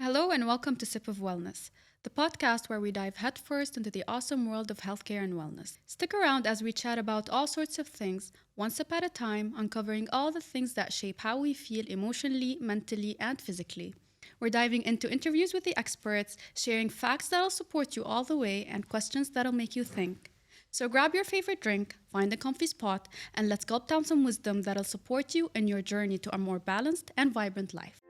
Hello and welcome to Sip of Wellness, the podcast where we dive headfirst into the awesome world of healthcare and wellness. Stick around as we chat about all sorts of things, one sip at a time, uncovering all the things that shape how we feel emotionally, mentally, and physically. We're diving into interviews with the experts, sharing facts that'll support you all the way, and questions that'll make you think. So grab your favorite drink, find a comfy spot, and let's gulp down some wisdom that'll support you in your journey to a more balanced and vibrant life.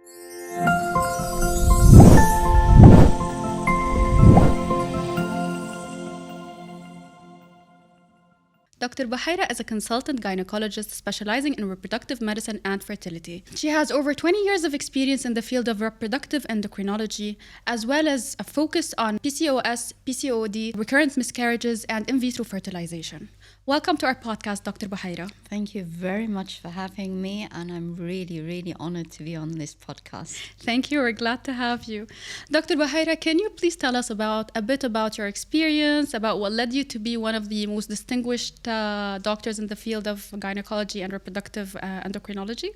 Dr. Bohaira is a consultant gynecologist specializing in reproductive medicine and fertility. She has over 20 years of experience in the field of reproductive endocrinology, as well as a focus on PCOS, PCOD, recurrent miscarriages, and in vitro fertilization. Welcome to our podcast, Dr. Bohaira. Thank you very much for having me, and I'm really honored to be on this podcast. Thank you. We're glad to have you. Dr. Bohaira, can you please tell us a bit about your experience, about what led you to be one of the most distinguished doctors in the field of gynecology and reproductive endocrinology?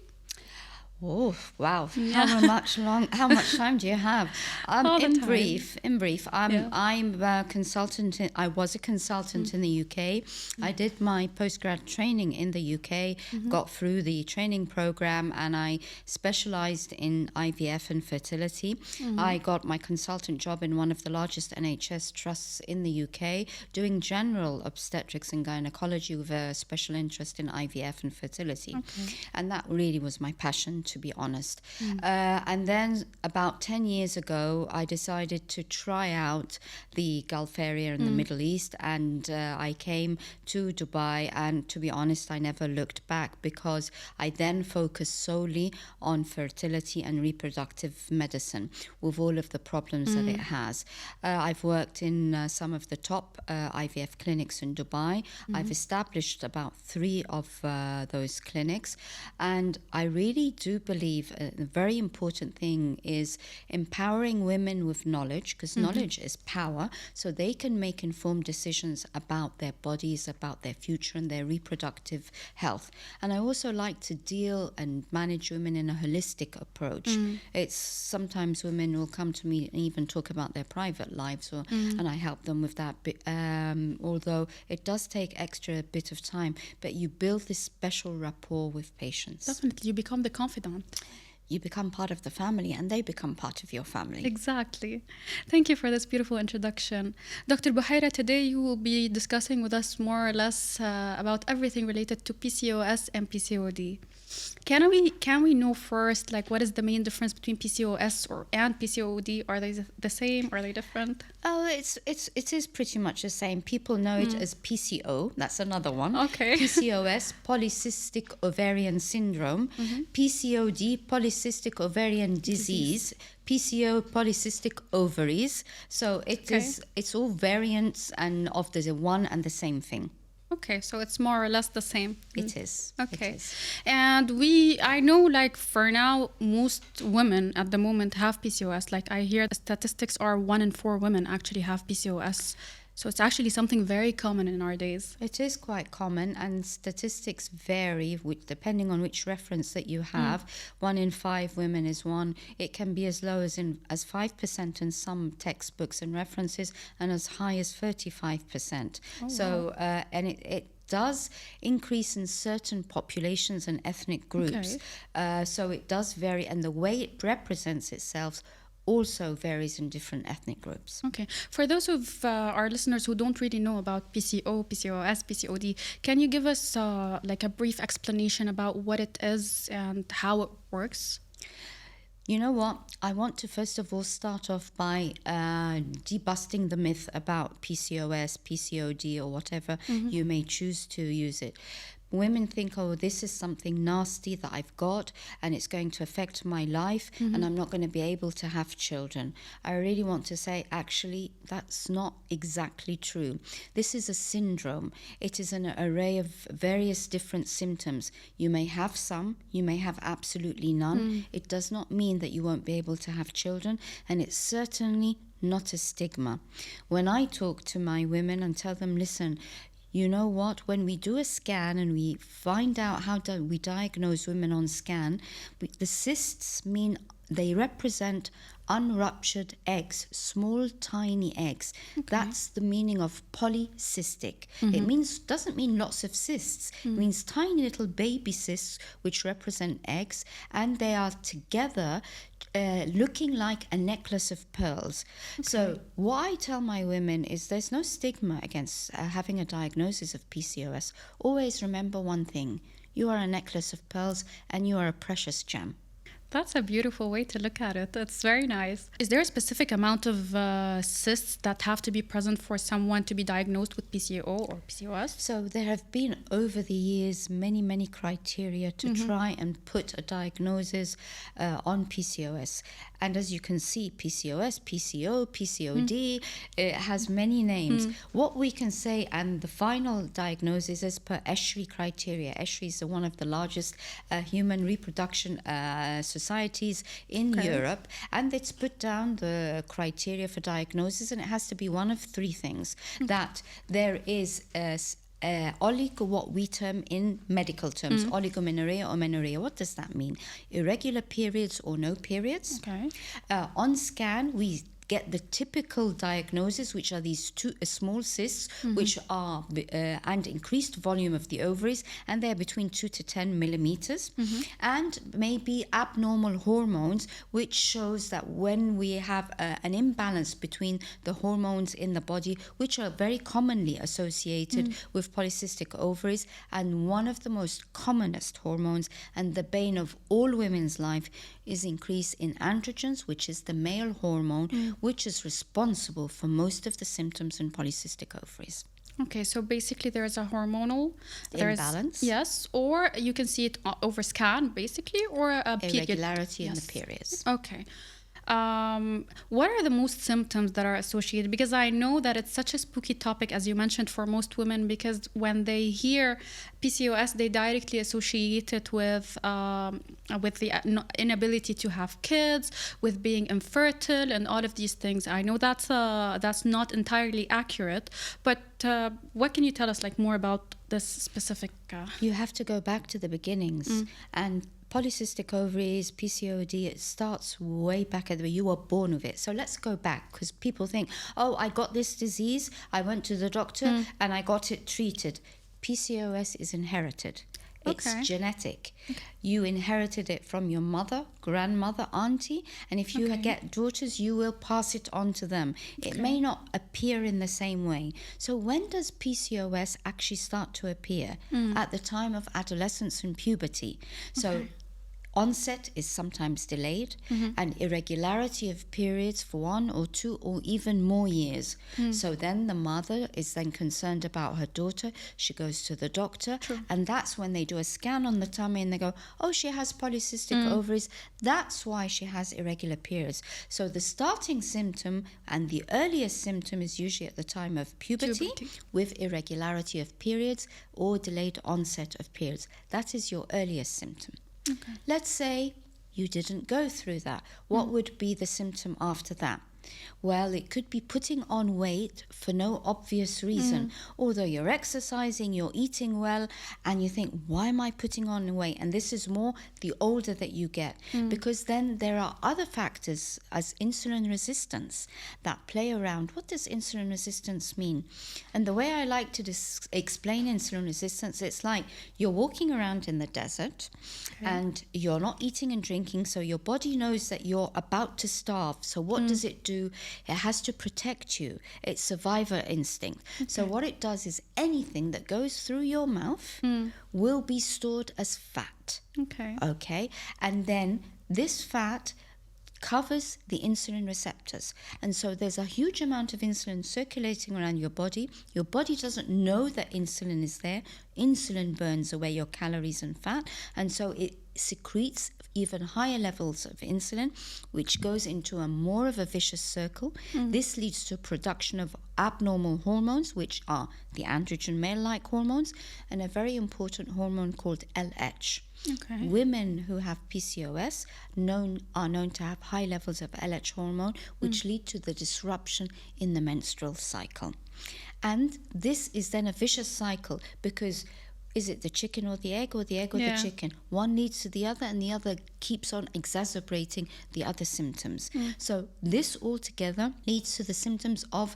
Oh wow! Yeah. How much time do you have? All the in time. brief. Yeah. I'm a consultant. I was a consultant in the UK. I did my postgrad training in the UK. Got through the training program, and I specialised in IVF and fertility. I got my consultant job in one of the largest NHS trusts in the UK, doing general obstetrics and gynecology with a special interest in IVF and fertility. And that really was my passion, to be honest. And then about 10 years ago, I decided to try out the Gulf area in the Middle East, and I came to Dubai, and to be honest, I never looked back, because I then focused solely on fertility and reproductive medicine with all of the problems that it has. I've worked in some of the top IVF clinics in Dubai. I've established about 3 of those clinics, and I really do believe a very important thing is empowering women with knowledge, because knowledge is power, so they can make informed decisions about their bodies, about their future and their reproductive health. And I also like to deal and manage women in a holistic approach. It's sometimes women will come to me and even talk about their private lives, and I help them with that, although it does take extra bit of time, but you build this special rapport with patients. Definitely, you become the confidant. You become part of the family, and they become part of your family. Exactly. Thank you for this beautiful introduction. Dr. Bohaira, today you will be discussing with us more or less about everything related to PCOS and PCOD. Can we know first, like, what is the main difference between PCOS and PCOD? Are they the same? Are they different? Oh, it is pretty much the same. People know it as PCO. That's another one. Okay. PCOS, Polycystic Ovarian Syndrome. PCOD, Polycystic Ovarian Disease. PCO, Polycystic Ovaries. So it's all variants and of the one and the same thing. Okay, so it's more or less the same. It is. Okay. It is. And I know, like, for now, most women at the moment have PCOS. Like, I hear the statistics are 1 in 4 women actually have PCOS. So it's actually something very common in our days. It is quite common, and statistics vary depending on which reference that you have. 1 in 5 women is one. It can be as low as 5% in some textbooks and references, and as high as 35%. So, and it does increase in certain populations and ethnic groups. So it does vary, and the way it represents itself also varies in different ethnic groups. Okay. For those of our listeners who don't really know about PCO, PCOS, PCOD, can you give us like a brief explanation about what it is and how it works? You know what? I want to first of all start off by debusting the myth about PCOS, PCOD, or whatever you may choose to use it. Women think, oh, this is something nasty that I've got, and it's going to affect my life, and I'm not going to be able to have children. I really want to say, actually, that's not exactly true. This is a syndrome. It is an array of various different symptoms. You may have some, you may have absolutely none. It does not mean that you won't be able to have children, and it's certainly not a stigma. When I talk to my women and tell them, listen, you know what, when we do a scan and we find out how we diagnose women on scan, the cysts mean they represent unruptured eggs, small tiny eggs. That's the meaning of polycystic. It doesn't mean lots of cysts. It means tiny little baby cysts which represent eggs, and they are together looking like a necklace of pearls. So what I tell my women is there's no stigma against having a diagnosis of PCOS. Always remember one thing: you are a necklace of pearls and you are a precious gem. That's a beautiful way to look at it. It's very nice. Is there a specific amount of cysts that have to be present for someone to be diagnosed with PCO or PCOS? So there have been over the years many criteria to try and put a diagnosis on PCOS. And as you can see, PCOS, PCO, PCOD, it has many names. What we can say, and the final diagnosis is per ESHRE criteria. ESHRE is one of the largest human reproduction societies in Europe, and it's put down the criteria for diagnosis, and it has to be one of three things. That there is what we term in medical terms, oligomenorrhea or menorrhea. What does that mean? Irregular periods or no periods. On scan, we get the typical diagnosis, which are these two small cysts, which are and increased volume of the ovaries, and they're between 2 to 10 millimeters, and maybe abnormal hormones, which shows that when we have an imbalance between the hormones in the body, which are very commonly associated with polycystic ovaries, and one of the most commonest hormones and the bane of all women's life is increase in androgens, which is the male hormone, which is responsible for most of the symptoms in polycystic ovaries. Okay, so basically there is a hormonal imbalance. Yes, or you can see it over scan, basically, or a irregularity in the periods. Okay. What are the most symptoms that are associated? Because I know that it's such a spooky topic, as you mentioned, for most women, because when they hear PCOS, they directly associate it with the inability to have kids, with being infertile, and all of these things. I know that's not entirely accurate, but what can you tell us more about this specific? You have to go back to the beginnings and. Polycystic ovaries, PCOD, it starts way back at the way you were born with it. So let's go back, because people think, oh, I got this disease, I went to the doctor and I got it treated. PCOS is inherited. It's genetic. You inherited it from your mother, grandmother, auntie, and if you get daughters, you will pass it on to them. It may not appear in the same way. So when does PCOS actually start to appear? At the time of adolescence and puberty. So onset is sometimes delayed, and irregularity of periods for 1 or 2 or even more years. So then the mother is then concerned about her daughter. She goes to the doctor, and that's when they do a scan on the tummy and they go, oh, she has polycystic ovaries. That's why she has irregular periods. So the starting symptom and the earliest symptom is usually at the time of puberty. With irregularity of periods or delayed onset of periods. That is your earliest symptom. Let's say you didn't go through that. What would be the symptom after that? Well, it could be putting on weight for no obvious reason. Although you're exercising, you're eating well, and you think, why am I putting on weight? And this is more the older that you get, because then there are other factors as insulin resistance that play around. What does insulin resistance mean? And the way I like to explain insulin resistance, it's like you're walking around in the desert and you're not eating and drinking, so your body knows that you're about to starve. So what does it do? It has to protect you. It's survivor instinct. So what it does is anything that goes through your mouth will be stored as fat. Okay. And then this fat covers the insulin receptors. And so there's a huge amount of insulin circulating around your body. Your body doesn't know that insulin is there. Insulin burns away your calories and fat. And so it secretes even higher levels of insulin, which goes into a more of a vicious circle. This leads to production of abnormal hormones, which are the androgen male-like hormones, and a very important hormone called LH. Women who have PCOS are known to have high levels of LH hormone, which lead to the disruption in the menstrual cycle. And this is then a vicious cycle, because is it the chicken or the egg or the egg or Yeah. the chicken? One leads to the other, and the other keeps on exacerbating the other symptoms. So this altogether leads to the symptoms of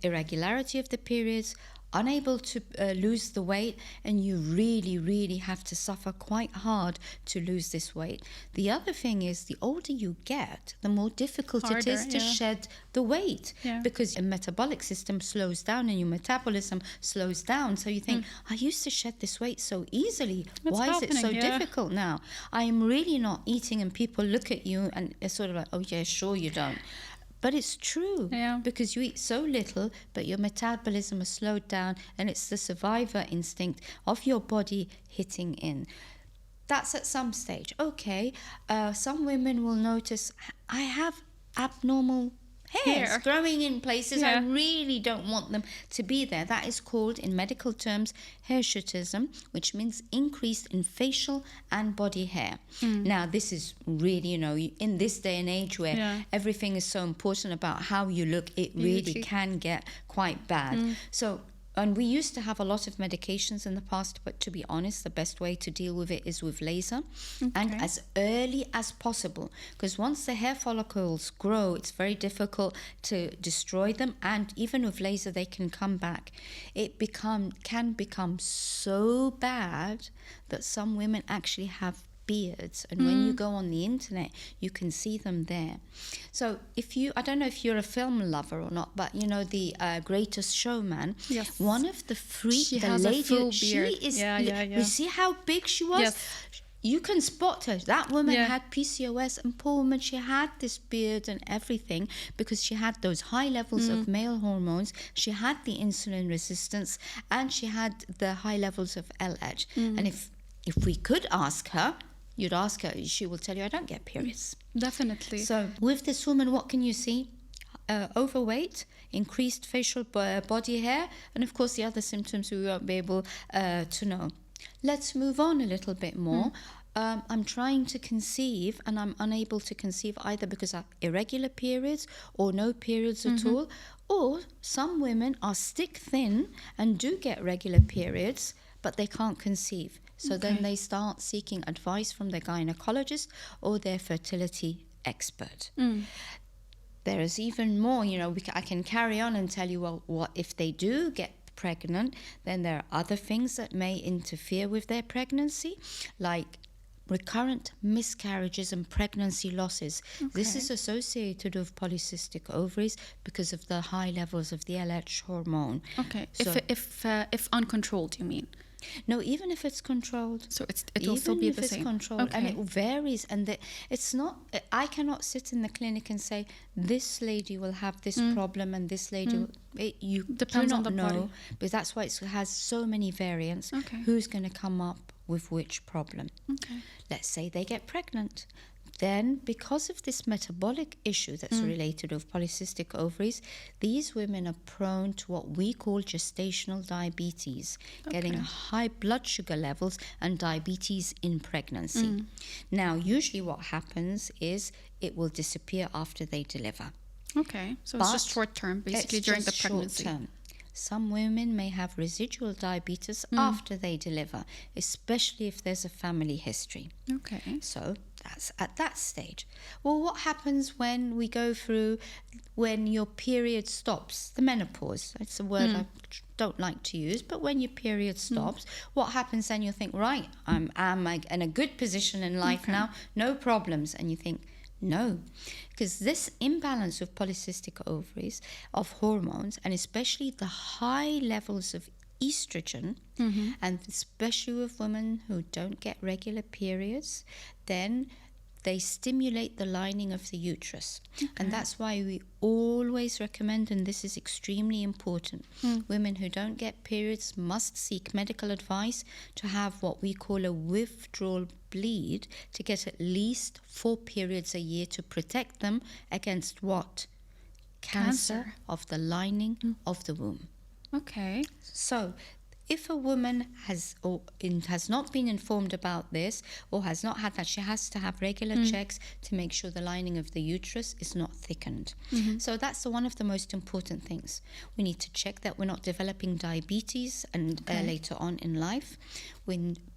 irregularity of the periods, unable to lose the weight, and you really, really have to suffer quite hard to lose this weight. The other thing is, the older you get, the more difficult it is Harder, to yeah. shed the weight, Yeah. because your metabolic system slows down and your metabolism slows down. So you think, I used to shed this weight so easily. What's Why is it so happening? Yeah. difficult now? I am really not eating, and people look at you and it's sort of like, oh yeah, sure you don't. But it's true, Yeah. because you eat so little, but your metabolism is slowed down, and it's the survivor instinct of your body hitting in. That's at some stage. Okay, some women will notice, I have abnormal hairs Hair. growing in places I Yeah. really don't want them to be there. That is called, in medical terms, hirsutism, which means increase in facial and body hair. Now, this is really, in this day and age where Yeah. everything is so important about how you look, it really Beauty. can get quite bad. And we used to have a lot of medications in the past, but to be honest, the best way to deal with it is with laser, and as early as possible, because once the hair follicles grow, it's very difficult to destroy them, and even with laser, they can come back. It can become so bad that some women actually have beards, and when you go on the internet, you can see them there. So I don't know if you're a film lover or not, but the Greatest Showman, Yes. one of the She the has a lady, full she beard. is, Yeah. you see how big she was? Yes. You can spot her. That woman Yeah. had PCOS, and poor woman, she had this beard and everything because she had those high levels of male hormones. She had the insulin resistance, and she had the high levels of LH. And if we could ask her, you'd ask her, she will tell you, I don't get periods. Definitely. So with this woman, what can you see? Overweight, increased facial body hair, and of course the other symptoms we won't be able to know. Let's move on a little bit more. I'm trying to conceive, and I'm unable to conceive either because of irregular periods or no periods at all, or some women are stick thin and do get regular periods, but they can't conceive. So then they start seeking advice from their gynecologist or their fertility expert. There is even more, I can carry on and tell you, well, what if they do get pregnant, then there are other things that may interfere with their pregnancy, like recurrent miscarriages and pregnancy losses. This is associated with polycystic ovaries because of the high levels of the LH hormone. Okay. So, If uncontrolled, you mean? no, even if it's controlled. So it'll still be Even if the it's same. controlled, and it Okay. varies, and it's not. I cannot sit in the clinic and say this lady will have this problem and this lady. You Depends do on not the know, body. but that's why it has so many variants. Okay. Who's going to come up with which problem? Okay. Let's say they get pregnant. Then, because of this metabolic issue that's related with polycystic ovaries, these women are prone to what we call gestational diabetes, getting high blood sugar levels and diabetes in pregnancy. Now, usually what happens is it will disappear after they deliver. Okay. So it's just But short term, basically It's during the just pregnancy. short-term. Some women may have residual diabetes after they deliver, especially if there's a family history. Okay. So that's at that stage. Well, what happens when we go through, when your period stops? The menopause. It's a word I don't like to use, but when your period stops, what happens then? You think, right, I'm in a good position in life now, no problems. And you think, no, because this imbalance of polycystic ovaries, of hormones, and especially the high levels of estrogen, and especially with women who don't get regular periods, then they stimulate the lining of the uterus. And that's why we always recommend, and this is extremely important, women who don't get periods must seek medical advice to have what we call a withdrawal bleed, to get at least 4 periods a year to protect them against what? Cancer of the lining of the womb. Okay. So if a woman has not been informed about this or has not had that, she has to have regular checks to make sure the lining of the uterus is not thickened. So that's one of the most important things. We need to check that we're not developing diabetes and later on in life.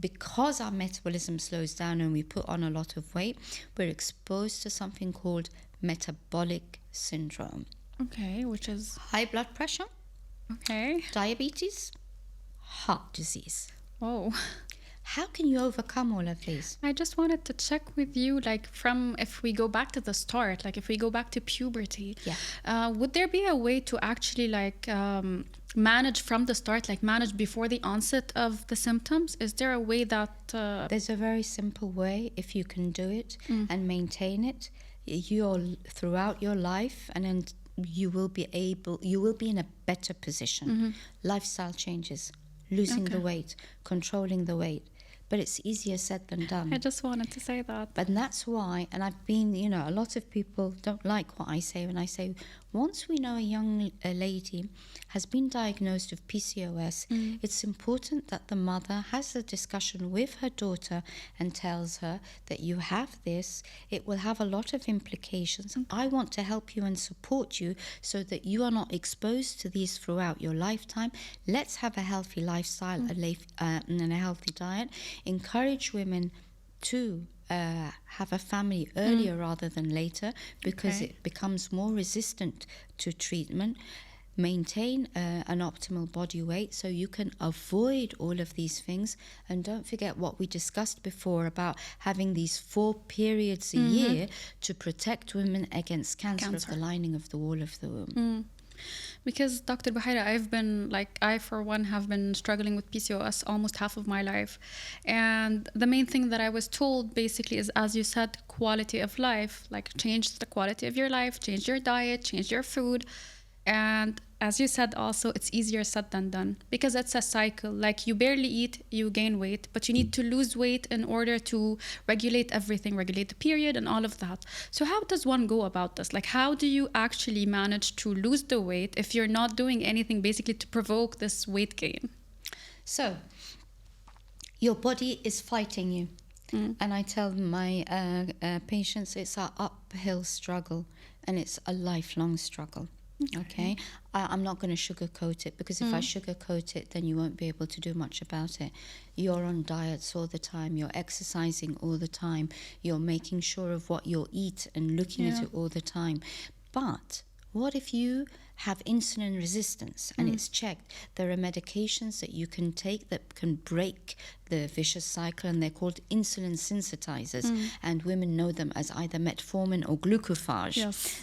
Because our metabolism slows down and we put on a lot of weight, we're exposed to something called metabolic syndrome. Okay, which is High blood pressure, diabetes, heart disease. Oh. How can you overcome all of these? I just wanted to check with you, like, from if we go back to the start, like if we go back to puberty, would there be a way to actually manage from the start, like manage before the onset of the symptoms? Is there a way that... There's a very simple way if you can do it and maintain it. Throughout your life, and then you will be in a better position. Lifestyle changes, losing the weight, controlling the weight. But it's easier said than done. I just wanted to say that. But that's why, and I've been, a lot of people don't like what I say when I say, once we know a young lady has been diagnosed with PCOS, it's important that the mother has a discussion with her daughter and tells her that you have this. It will have a lot of implications. I want to help you and support you so that you are not exposed to these throughout your lifetime. Let's have a healthy lifestyle and a healthy diet. Encourage women to have a family earlier rather than later, because it becomes more resistant to treatment. Maintain an optimal body weight so you can avoid all of these things. And don't forget what we discussed before about having these 4 periods a year to protect women against cancer of the lining of the wall of the womb. Because Dr. Bohaira, I for one have been struggling with PCOS almost half of my life. And the main thing that I was told basically is, as you said, quality of life, like change the quality of your life, change your diet, change your food. And as you said also, it's easier said than done, because it's a cycle. Like, you barely eat, you gain weight, but you need to lose weight in order to regulate everything, regulate the period and all of that. So how does one go about this? Like, how do you actually manage to lose the weight if you're not doing anything basically to provoke this weight gain? So your body is fighting you. And I tell my patients it's an uphill struggle, and it's a lifelong struggle. Okay, I'm not going to sugarcoat it, because if I sugarcoat it, then you won't be able to do much about it. You're on diets all the time, you're exercising all the time, you're making sure of what you eat and looking at it all the time. But what if you have insulin resistance and it's checked? There are medications that you can take that can break the vicious cycle, and they're called insulin sensitizers, and women know them as either metformin or glucophage.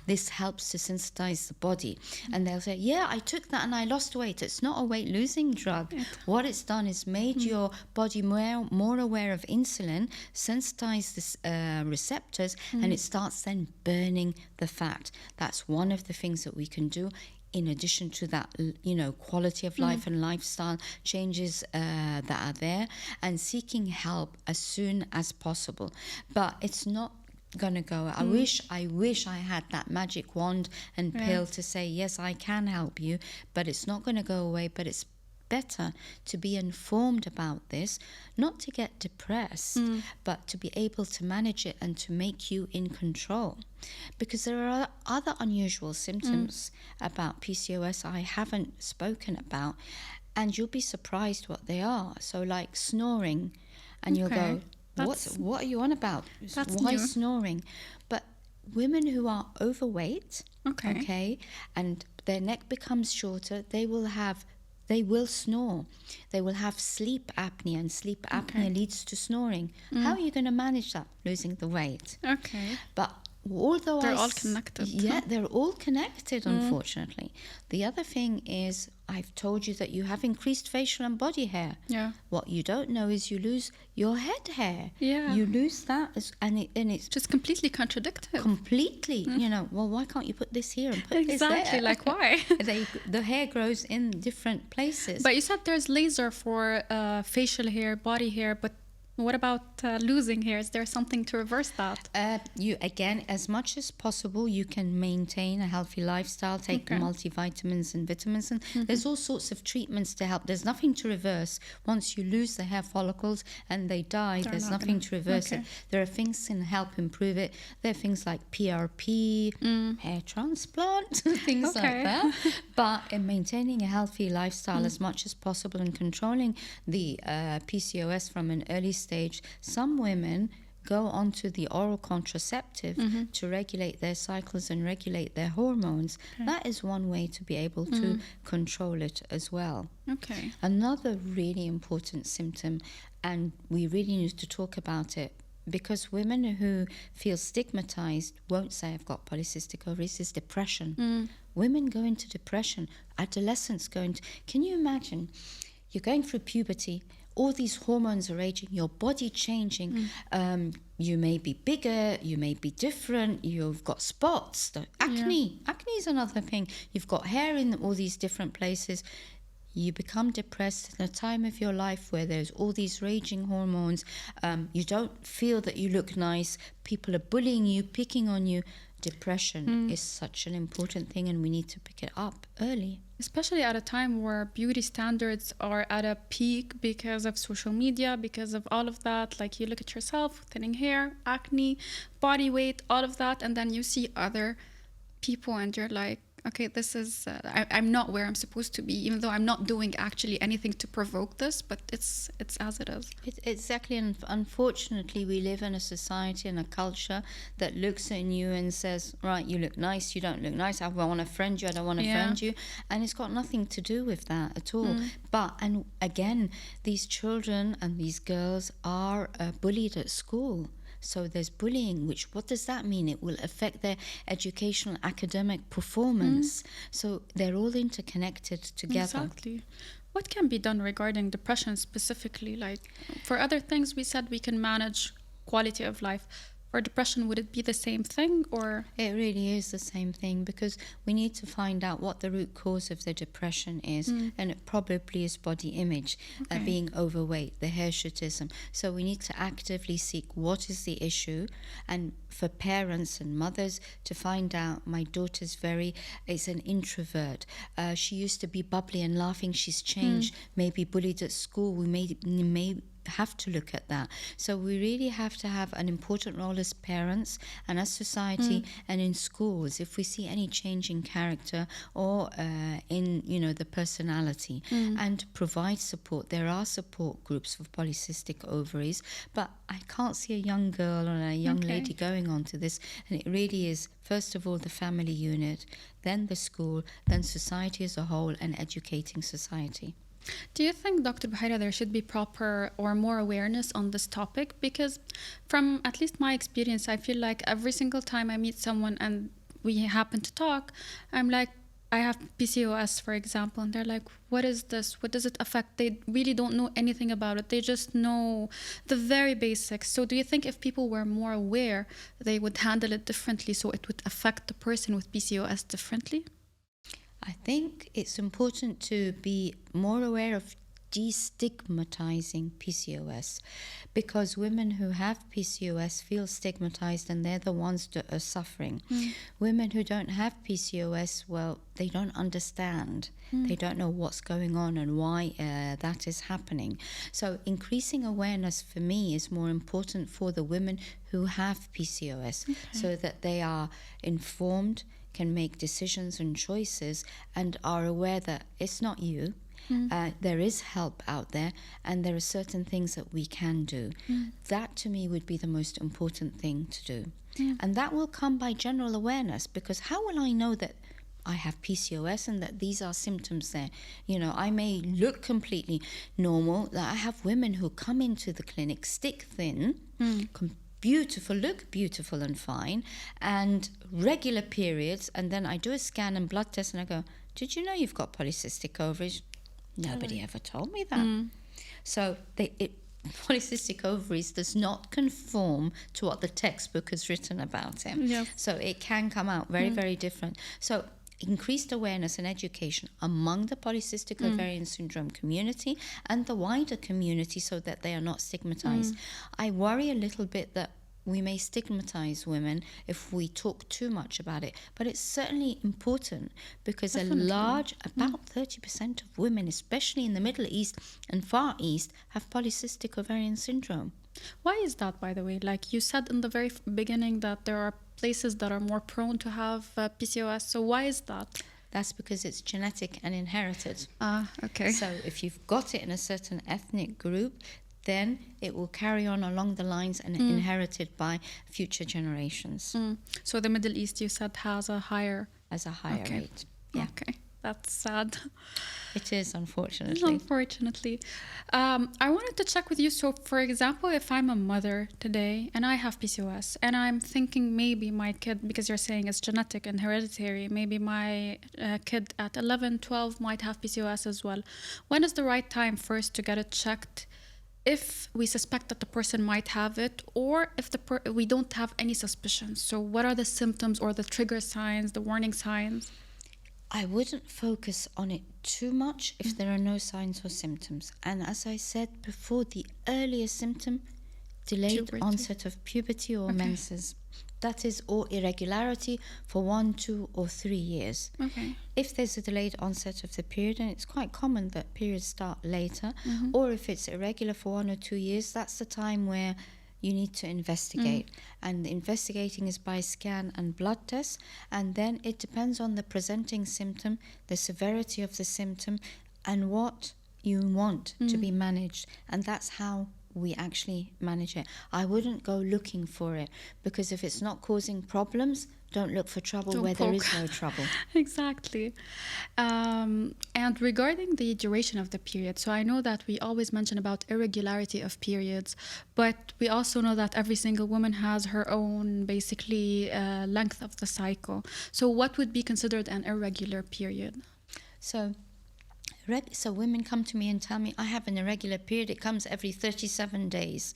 This helps to sensitize the body, and they'll say, yeah, I took that and I lost weight. It's not a weight losing drug. What it's done is made your body more aware of insulin, sensitize the receptors, and it starts then burning the fat. That's one of the things that we can do. In addition to that, quality of life and lifestyle changes that are there, and seeking help as soon as possible. But it's not going to go. I wish I had that magic wand and pill to say, yes, I can help you, but it's not going to go away. But it's better to be informed about this, not to get depressed, but to be able to manage it and to make you in control. Because there are other unusual symptoms about PCOS I haven't spoken about, and you'll be surprised what they are. So like snoring, and you'll go, what are you on about? Why snoring? But women who are overweight, and their neck becomes shorter, they will snore. They will have sleep apnea, and sleep apnea leads to snoring. How are you going to manage that? Losing the weight. But although they're all connected. Yeah, they're all connected, unfortunately. The other thing is, I've told you that you have increased facial and body hair. What you don't know is you lose your head hair. You lose that, and it's just completely contradictory. Completely. Well, why can't you put this here and put this there? Exactly, like why? The hair grows in different places. But you said there's laser for facial hair, body hair, but What about losing hair? Is there something to reverse that? You again, as much as possible, you can maintain a healthy lifestyle, take the multivitamins and vitamins, and there's all sorts of treatments to help. There's nothing to reverse. Once you lose the hair follicles and they die, there's nothing to reverse it. There are things that can help improve it. There are things like PRP, hair transplant, things like that. But in maintaining a healthy lifestyle as much as possible and controlling the PCOS from an early stage, some women go onto the oral contraceptive to regulate their cycles and regulate their hormones. That is one way to be able to control it as well. Another really important symptom, and we really need to talk about it, because women who feel stigmatized won't say I've got polycystic ovaries, is depression. Women go into depression. Adolescents go into... Can you imagine? You're going through puberty, all these hormones are aging, your body changing, you may be bigger, you may be different, you've got spots, acne is another thing, you've got hair in all these different places. You become depressed in a time of your life where there's all these raging hormones, you don't feel that you look nice, people are bullying you, picking on you. Depression is such an important thing, and we need to pick it up early. Especially at a time where beauty standards are at a peak because of social media, because of all of that. Like, you look at yourself, thinning hair, acne, body weight, all of that, and then you see other people and you're like, okay, this is, I'm not where I'm supposed to be, even though I'm not doing actually anything to provoke this, but it's as it is. Exactly, and unfortunately we live in a society and a culture that looks at you and says, right, you look nice, you don't look nice, I want to friend you, I don't want to friend you, and it's got nothing to do with that at all. But, and again, these children and these girls are bullied at school. So there's bullying, which, what does that mean? It will affect their educational, academic performance. So they're all interconnected together. Exactly. What can be done regarding depression specifically? Like, for other things, we said we can manage quality of life. For depression, would it be the same thing, or? It really is the same thing, because we need to find out what the root cause of the depression is, and it probably is body image, being overweight, the hirsutism. So we need to actively seek what is the issue, and for parents and mothers to find out, my daughter's is an introvert. She used to be bubbly and laughing. She's changed, maybe bullied at school. We may have to look at that. So we really have to have an important role as parents and as society and in schools if we see any change in character or in the personality, and provide support. There are support groups for polycystic ovaries, but I can't see a young girl or a young lady going on to this, and it really is first of all the family unit, then the school, then society as a whole, and educating society. Do you think, Dr. Bohaira, there should be proper or more awareness on this topic? Because from at least my experience, I feel like every single time I meet someone and we happen to talk, I'm like, I have PCOS, for example, and they're like, what is this? What does it affect? They really don't know anything about it. They just know the very basics. So do you think if people were more aware, they would handle it differently, so it would affect the person with PCOS differently? I think it's important to be more aware of destigmatizing PCOS, because women who have PCOS feel stigmatized and they're the ones that are suffering. Women who don't have PCOS, well, they don't understand. They don't know what's going on and why that is happening. So increasing awareness for me is more important for the women who have PCOS, so that they are informed, can make decisions and choices, and are aware that it's not you. There is help out there, and there are certain things that we can do. That to me would be the most important thing to do. And that will come by general awareness, because how will I know that I have PCOS and that these are symptoms there? I may look completely normal. I have women who come into the clinic stick thin, beautiful, look beautiful and fine, and regular periods, and then I do a scan and blood test and I go, did you know you've got polycystic ovaries? Nobody ever told me that. So polycystic ovaries does not conform to what the textbook has written about it. So it can come out very, very different. So increased awareness and education among the polycystic ovarian syndrome community and the wider community so that they are not stigmatized. I worry a little bit that we may stigmatize women if we talk too much about it, but it's certainly important because about 30% of women, especially in the Middle East and Far East, have polycystic ovarian syndrome. Why is that, by the way? Like you said in the very beginning that there are places that are more prone to have PCOS. So why is that? That's because it's genetic and inherited. Okay. So if you've got it in a certain ethnic group, then it will carry on along the lines and inherited by future generations. So the Middle East, you said, has a higher... rate. Yeah. Okay, that's sad. It is, unfortunately. Unfortunately. I wanted to check with you. So, for example, if I'm a mother today and I have PCOS and I'm thinking maybe my kid, because you're saying it's genetic and hereditary, maybe my kid at 11, 12 might have PCOS as well. When is the right time first to get it checked if we suspect that the person might have it, or if we don't have any suspicions? So what are the symptoms or the trigger signs, the warning signs? I wouldn't focus on it too much if there are no signs or symptoms. And as I said before, the earliest symptom, delayed onset of puberty or menses. That is, or irregularity for 1, 2, or 3 years. Okay. If there's a delayed onset of the period, and it's quite common that periods start later, or if it's irregular for 1 or 2 years, that's the time where you need to investigate. And investigating is by scan and blood tests, and then it depends on the presenting symptom, the severity of the symptom, and what you want to be managed. And that's how we actually manage it. I wouldn't go looking for it, because if it's not causing problems, don't look for trouble where there is no trouble. Exactly. And regarding the duration of the period, so I know that we always mention about irregularity of periods, but we also know that every single woman has her own, basically, length of the cycle. So what would be considered an irregular period? So women come to me and tell me, I have an irregular period, it comes every 37 days.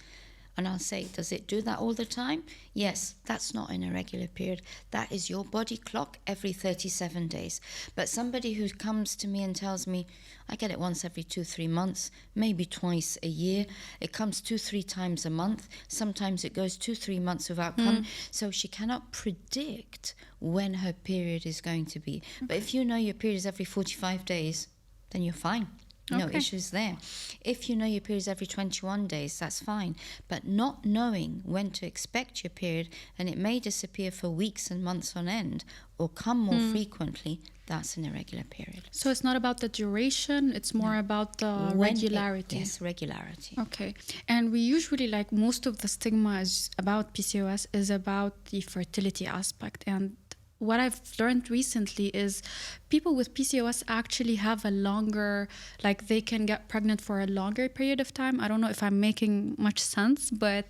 And I'll say, does it do that all the time? Yes, that's not an irregular period. That is your body clock every 37 days. But somebody who comes to me and tells me, I get it once every 2-3 months, maybe twice a year. It comes 2-3 times a month. Sometimes it goes 2-3 months without coming. So she cannot predict when her period is going to be. But if you know your period is every 45 days, then you're fine. No issues there. If you know your period is every 21 days, that's fine. But not knowing when to expect your period, and it may disappear for weeks and months on end, or come more frequently, that's an irregular period. So it's not about the duration, it's more about the regularity. Yes, regularity. Okay. And we usually, like, most of the stigma is about PCOS is about the fertility aspect. And what I've learned recently is people with PCOS actually have a longer, like, they can get pregnant for a longer period of time. I don't know if I'm making much sense, but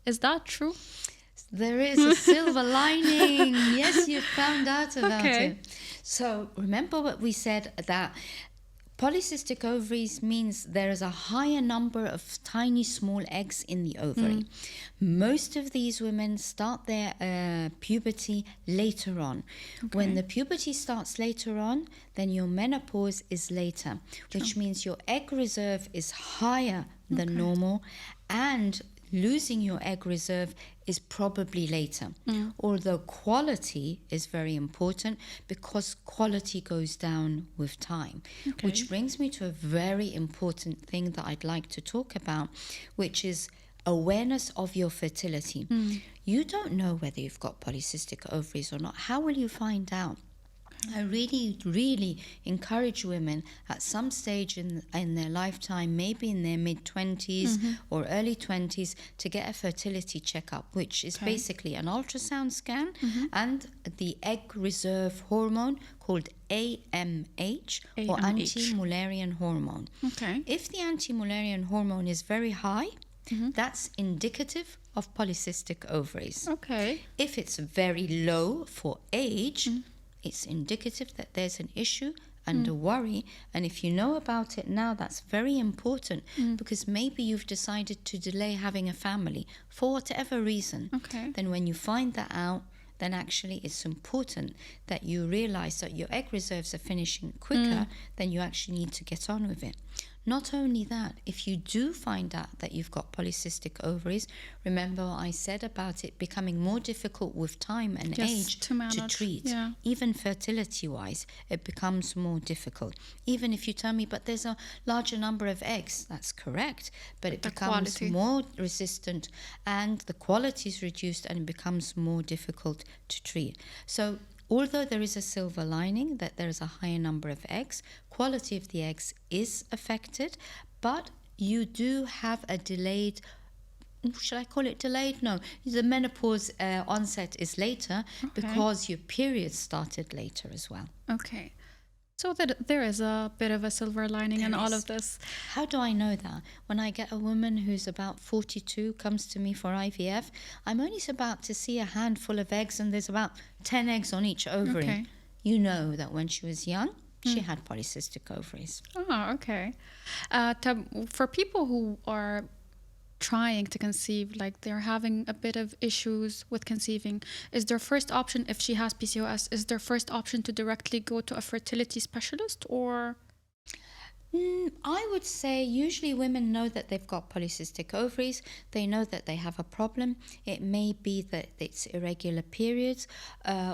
is that true? There is a silver lining. Yes, you found out about it. So remember what we said, that polycystic ovaries means there is a higher number of tiny small eggs in the ovary. Most of these women start their puberty later on. When the puberty starts later on, then your menopause is later, which means your egg reserve is higher than normal, and losing your egg reserve is probably later. Although quality is very important, because quality goes down with time. Which brings me to a very important thing that I'd like to talk about, which is awareness of your fertility. You don't know whether you've got polycystic ovaries or not. How will you find out? I really encourage women at some stage in their lifetime, maybe in their mid-20s or early 20s, to get a fertility checkup, which is basically an ultrasound scan and the egg reserve hormone called AMH, or anti-Mullerian hormone. If the anti-Mullerian hormone is very high, that's indicative of polycystic ovaries. If it's very low for age, it's indicative that there's an issue and a worry. And if you know about it now, that's very important, because maybe you've decided to delay having a family for whatever reason. Then when you find that out, then actually it's important that you realize that your egg reserves are finishing quicker than you actually need to get on with it. Not only that, if you do find out that you've got polycystic ovaries, remember what I said about it becoming more difficult with time and age to treat. Yeah. Even fertility-wise, it becomes more difficult. Even if you tell me, but there's a larger number of eggs, that's correct, but it becomes quality. more resistant and the quality is reduced and it becomes more difficult to treat. So although there is a silver lining that there is a higher number of eggs, quality of the eggs is affected, but you do have a delayed, should I call it delayed? No, the menopause onset is later because your period started later as well. Okay. So that there is a bit of a silver lining in all of this. How do I know that? When I get a woman who's about 42 comes to me for IVF, I'm only about to see a handful of eggs and there's about 10 eggs on each ovary. Okay. You know that when she was young, she had polycystic ovaries. Oh, okay. For people who are trying to conceive, like they're having a bit of issues with conceiving, is their first option, if she has PCOS, is their first option to directly go to a fertility specialist, or? I would say usually women know that they've got polycystic ovaries. They know that they have a problem. It may be that it's irregular periods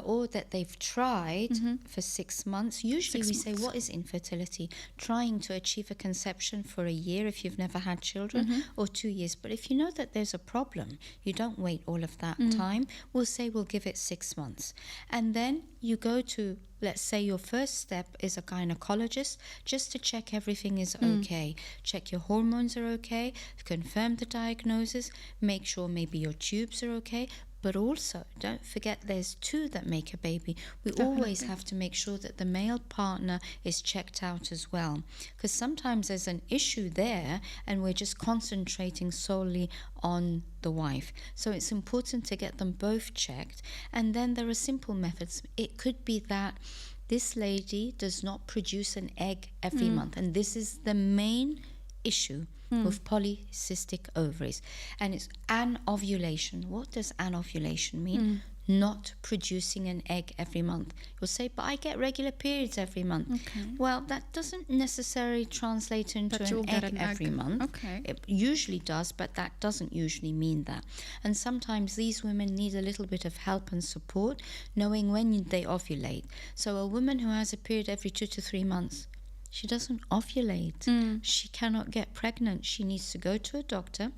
or that they've tried for 6 months. Usually we say, what is infertility? Trying to achieve a conception for a year if you've never had children, or 2 years. But if you know that there's a problem, you don't wait all of that time. We'll say we'll give it 6 months. And then you go to, let's say your first step is a gynecologist, just to check everything is okay. Check your hormones are okay, confirm the diagnosis, make sure maybe your tubes are okay. But also, don't forget there's two that make a baby. We always have to make sure that the male partner is checked out as well. Because sometimes there's an issue there and we're just concentrating solely on the wife. So it's important to get them both checked. And then there are simple methods. It could be that this lady does not produce an egg every month. And this is the main issue with polycystic ovaries, and it's anovulation. What does anovulation mean? Not producing an egg every month. You'll say, but I get regular periods every month. Well, that doesn't necessarily translate into an egg every month. It usually does, but that doesn't usually mean that. And sometimes these women need a little bit of help and support, knowing when they ovulate. So a woman who has a period every 2 to 3 months, she doesn't ovulate. She cannot get pregnant. She needs to go to a doctor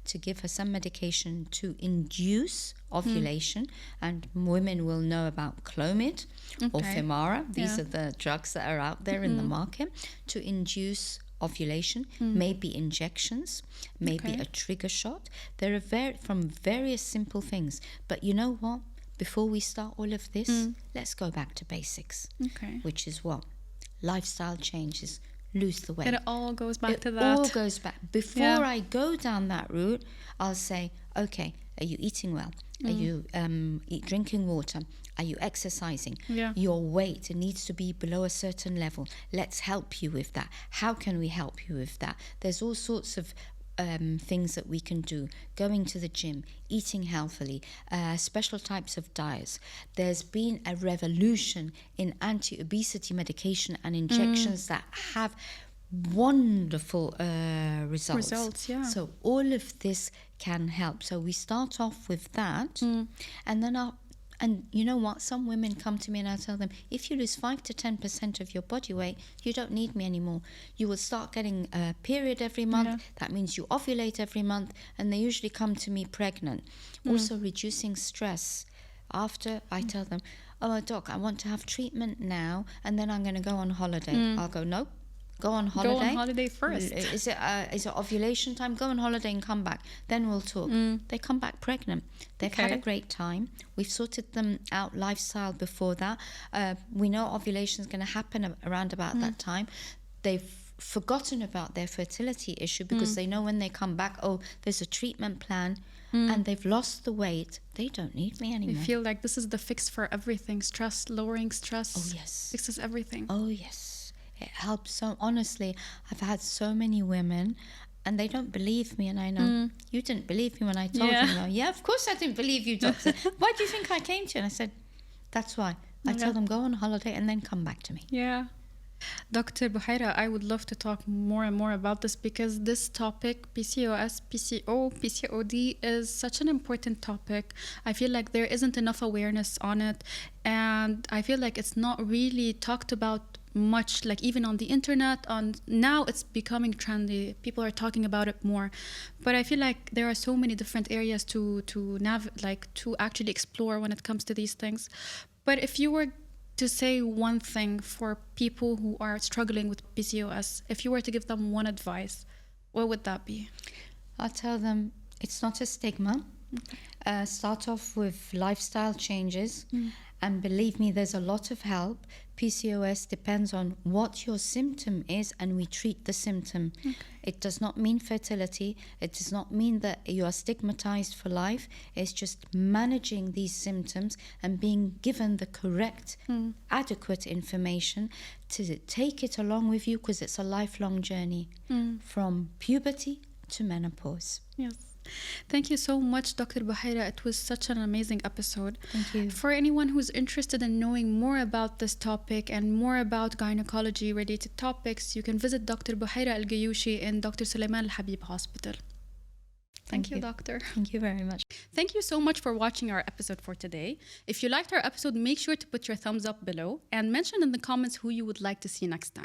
to give her some medication to induce ovulation. And women will know about Clomid or Femara. These are the drugs that are out there in the market to induce ovulation. Maybe injections, maybe a trigger shot. There are from various simple things. But you know what? Before we start all of this, let's go back to basics, which is what? Lifestyle changes, lose the weight. It all goes back to that. It all goes back. Before I go down that route, I'll say, okay, are you eating well? Are you drinking water? Are you exercising? Your weight needs to be below a certain level. Let's help you with that. How can we help you with that? There's all sorts of things that we can do. Going to the gym, eating healthily, special types of diets. There's been a revolution in anti-obesity medication and injections that have wonderful results. So all of this can help. So we start off with that, and then and you know what? Some women come to me and I tell them, if you lose 5 to 10% of your body weight, you don't need me anymore. You will start getting a period every month. That means you ovulate every month, and they usually come to me pregnant. Also reducing stress. After I tell them, oh, doc, I want to have treatment now, and then I'm going to go on holiday. I'll go, nope. Go on holiday. Go on holiday first. Is it ovulation time? Go on holiday and come back. Then we'll talk. They come back pregnant. They've had a great time. We've sorted them out lifestyle before that. We know ovulation is going to happen around about that time. They've forgotten about their fertility issue because they know when they come back, oh, there's a treatment plan, and they've lost the weight. They don't need me anymore. They feel like this is the fix for everything. Lowering stress. Oh, yes. Fixes everything. Oh, yes. It helps so, honestly. I've had so many women and they don't believe me. And I know, you didn't believe me when I told you. No. Yeah, of course I didn't believe you, doctor. Why do you think I came to you? And I said, that's why. I tell them, go on holiday and then come back to me. Yeah. Dr. Bohaira, I would love to talk more and more about this, because this topic, PCOS, PCOD, is such an important topic. I feel like there isn't enough awareness on it, and I feel like it's not really talked about much, like even on the internet. Now it's becoming trendy. People are talking about it more, but I feel like there are so many different areas to actually explore when it comes to these things. But if you were to say one thing for people who are struggling with PCOS, if you were to give them one advice, what would that be? I'll tell them it's not a stigma. Start off with lifestyle changes, and believe me, there's a lot of help. PCOS depends on what your symptom is, and we treat the symptom. It does not mean fertility. It does not mean that you are stigmatized for life. It's just managing these symptoms and being given the correct, adequate information to take it along with you, because it's a lifelong journey from puberty to menopause. Yes. Thank you so much, Dr. Bohaira. It was such an amazing episode. Thank you. For anyone who's interested in knowing more about this topic and more about gynecology-related topics, you can visit Dr. Bohaira Elgeyoushi in Dr. Suleiman Al Habib Hospital. Thank you, doctor. Thank you very much. Thank you so much for watching our episode for today. If you liked our episode, make sure to put your thumbs up below and mention in the comments who you would like to see next time.